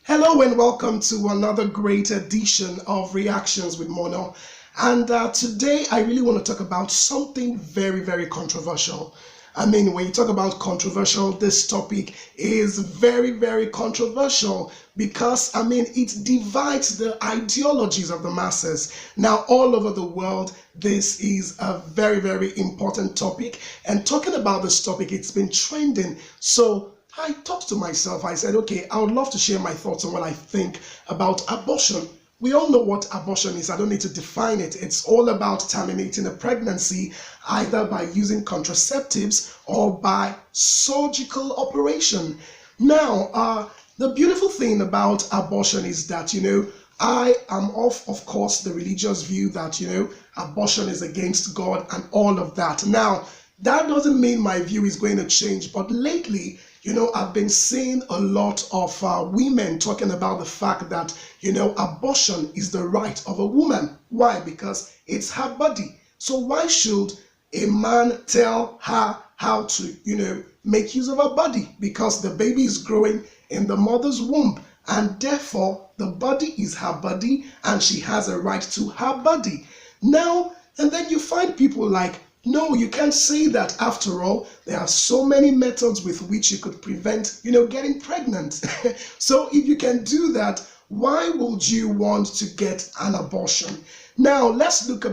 Hello and welcome to another great edition of Reactions with Mono. And today I really want to talk about something very controversial. When you talk about controversial, this topic is very controversial because, it divides the ideologies of the masses. Now, all over the world, this is a very important topic. And talking about this topic, it's been trending. So I talked to myself. I said, okay, I would love to share my thoughts on what I think about abortion. We all know what abortion is. I don't need to define it. It's all about terminating a pregnancy either by using contraceptives or by surgical operation. Now, the beautiful thing about abortion is that, I am of course, the religious view that, abortion is against God and all of that. Now, that doesn't mean my view is going to change, but lately, I've been seeing a lot of women talking about the fact that, abortion is the right of a woman. Why? Because it's her body. So why should a man tell her how to, make use of her body? Because the baby is growing in the mother's womb, and therefore the body is her body and she has a right to her body. Now, and then you find people like, no, you can't say that. After all, there are so many methods with which you could prevent, getting pregnant. So if you can do that, why would you want to get an abortion? Now, let's look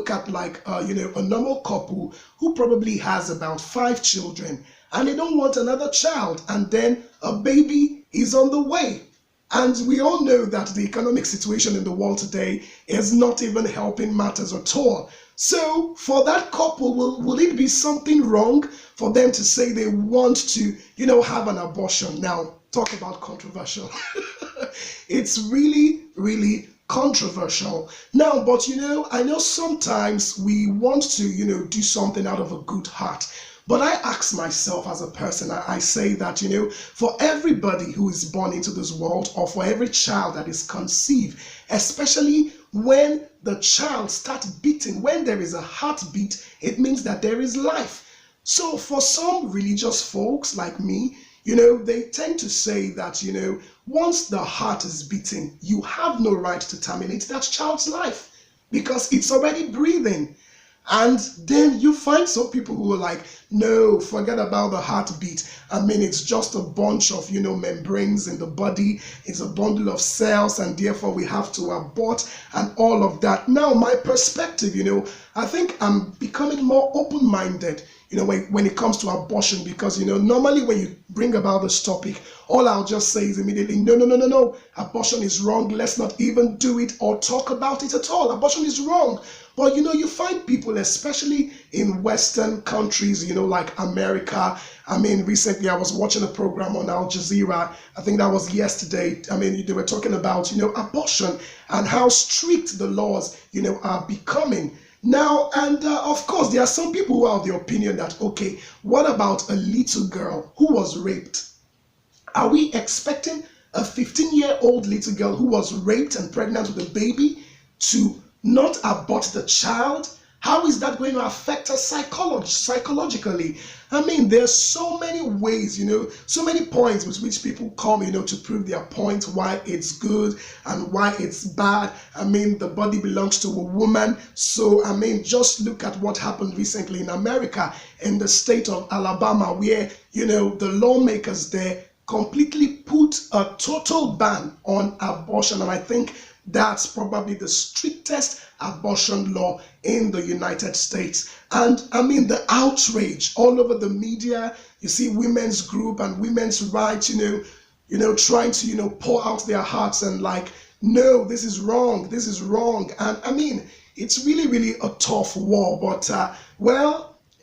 at like, a normal couple who probably has about 5 children and they don't want another child, and then a baby is on the way. And we all know that the economic situation in the world today is not even helping matters at all. So for that couple, will it be something wrong for them to say they want to, have an abortion? Now, talk about controversial. It's really controversial. Now, but I know sometimes we want to, do something out of a good heart. But I ask myself as a person, I say that, for everybody who is born into this world, or for every child that is conceived, especially when the child starts beating, when there is a heartbeat, it means that there is life. So for some religious folks like me, they tend to say that, once the heart is beating, you have no right to terminate that child's life because it's already breathing. And then you find some people who are like, no, forget about the heartbeat. It's just a bunch of, membranes in the body. It's a bundle of cells, and therefore we have to abort and all of that. Now, my perspective, I think I'm becoming more open-minded, when it comes to abortion, because, normally when you bring about this topic, all I'll just say is immediately, no, abortion is wrong. Let's not even do it or talk about it at all. Abortion is wrong. But, you find people, especially in Western countries, like America. Recently I was watching a program on Al Jazeera. I think that was yesterday. They were talking about, abortion and how strict the laws, are becoming. Now, and of course, there are some people who are of the opinion that, okay, what about a little girl who was raped? Are we expecting a 15-year-old little girl who was raped and pregnant with a baby to not abort the child? How is that going to affect her psychologically? There's so many ways, so many points with which people come, to prove their point, why it's good and why it's bad. The body belongs to a woman. So, just look at what happened recently in America, in the state of Alabama, where, the lawmakers there completely put a total ban on abortion. And I think that's probably the strictest abortion law in the United States. And the outrage all over the media, you see women's group and women's rights, trying to, pour out their hearts and like, no, this is wrong. And it's really a tough war. But,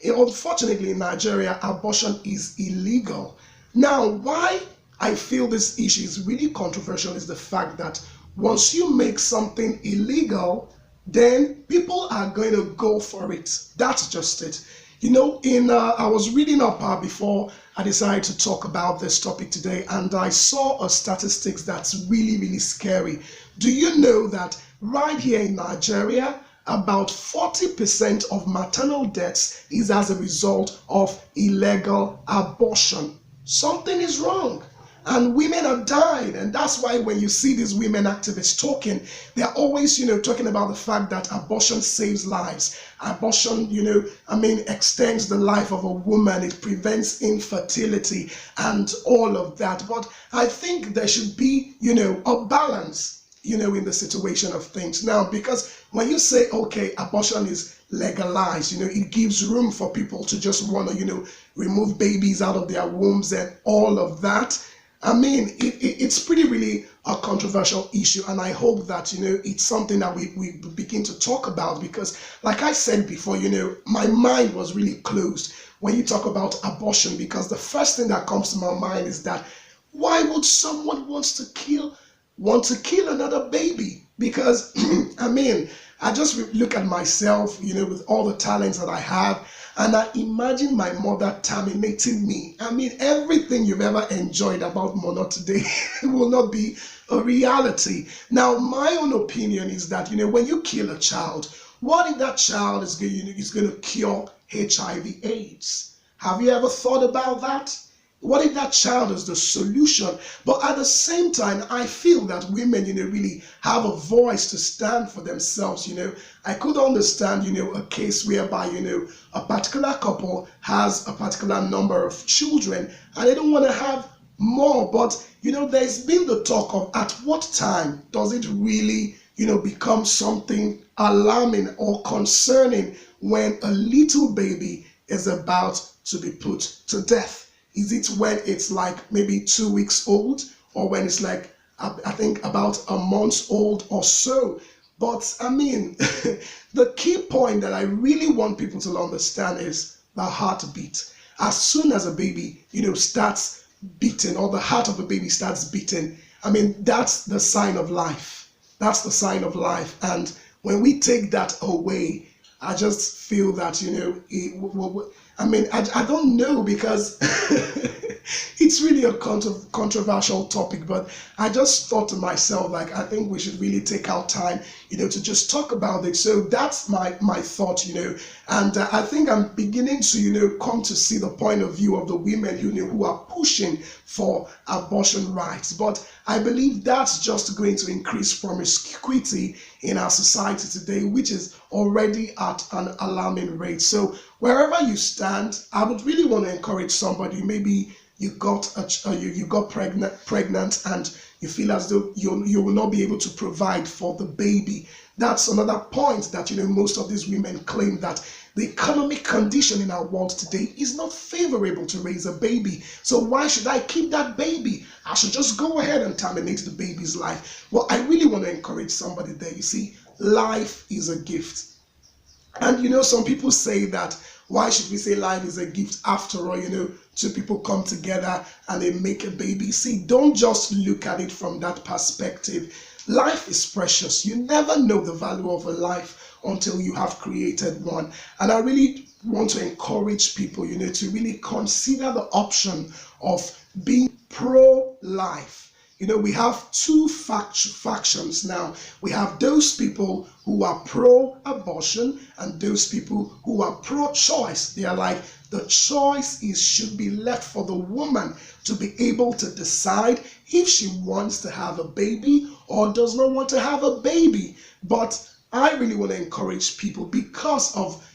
unfortunately in Nigeria, abortion is illegal. Now, why I feel this issue is really controversial is the fact that once you make something illegal, then people are going to go for it. That's just it. I was reading up before I decided to talk about this topic today, and I saw a statistics that's really scary. Do you know that right here in Nigeria, about 40% of maternal deaths is as a result of illegal abortion? Something is wrong. And women are dying. And that's why when you see these women activists talking, they're always, talking about the fact that abortion saves lives. Abortion, extends the life of a woman. It prevents infertility and all of that. But I think there should be, a balance, in the situation of things. Now, because when you say, okay, abortion is legalized, it gives room for people to just want to, remove babies out of their wombs and all of that. I mean, it's pretty really a controversial issue, and I hope that, it's something that we begin to talk about, because like I said before, my mind was really closed when you talk about abortion, because the first thing that comes to my mind is that why would someone want to kill another baby? Because I mean, I just look at myself, with all the talents that I have, and I imagine my mother terminating me. I mean, everything you've ever enjoyed about Mono today will not be a reality. Now, my own opinion is that, when you kill a child, what if that child is going to cure HIV/AIDS? Have you ever thought about that? What if that child is the solution? But at the same time, I feel that women, really have a voice to stand for themselves. I could understand, a case whereby, a particular couple has a particular number of children and they don't want to have more. But, there's been the talk of at what time does it really, become something alarming or concerning when a little baby is about to be put to death? Is it when it's like maybe 2 weeks old, or when it's like, I think, about a month old or so? But I mean, the key point that I really want people to understand is the heartbeat. As soon as a baby, starts beating, or the heart of a baby starts beating, I mean, that's the sign of life. That's the sign of life. And when we take that away, I just feel that, I don't know, because it's really a controversial topic, but I just thought to myself, like, I think we should really take our time, to just talk about it. So that's my thought, and I think I'm beginning to, come to see the point of view of the women, who are pushing for abortion rights. But I believe that's just going to increase promiscuity in our society today, which is already at an alarming rate. So wherever you stand, I would really want to encourage somebody. Maybe you got pregnant and you feel as though you will not be able to provide for the baby. That's another point that, most of these women claim, that the economic condition in our world today is not favorable to raise a baby. So why should I keep that baby? I should just go ahead and terminate the baby's life. Well, I really want to encourage somebody there. You see, life is a gift. And some people say that, why should we say life is a gift? After all, two people come together and they make a baby. See, don't just look at it from that perspective. Life is precious. You never know the value of a life until you have created one. And I really want to encourage people, to really consider the option of being pro-life. We have two factions now. We have those people who are pro-abortion and those people who are pro-choice. They are like, the choice should be left for the woman to be able to decide if she wants to have a baby or does not want to have a baby. But I really want to encourage people, because of,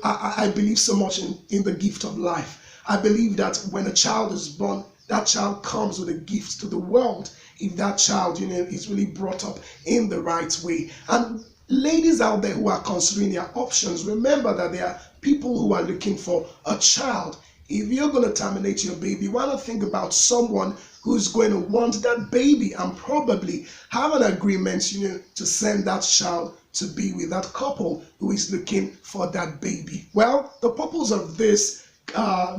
I believe so much in the gift of life. I believe that when a child is born, that child comes with a gift to the world, if that child, is really brought up in the right way. And ladies out there who are considering their options, remember that there are people who are looking for a child. If you're going to terminate your baby, why not think about someone who's going to want that baby and probably have an agreement, to send that child to be with that couple who is looking for that baby. Well, the purpose of this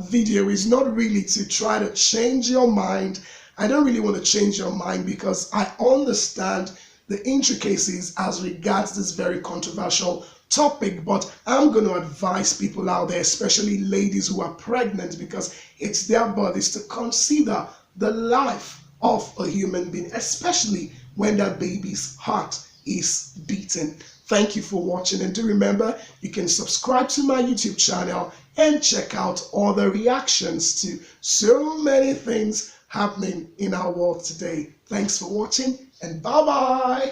video is not really to try to change your mind. I don't really want to change your mind, because I understand the intricacies as regards this very controversial topic, but I'm going to advise people out there, especially ladies who are pregnant, because it's their bodies, to consider the life of a human being, especially when that baby's heart is beating. Thank you for watching, and do remember, you can subscribe to my YouTube channel and check out all the reactions to so many things happening in our world today. Thanks for watching, and bye-bye.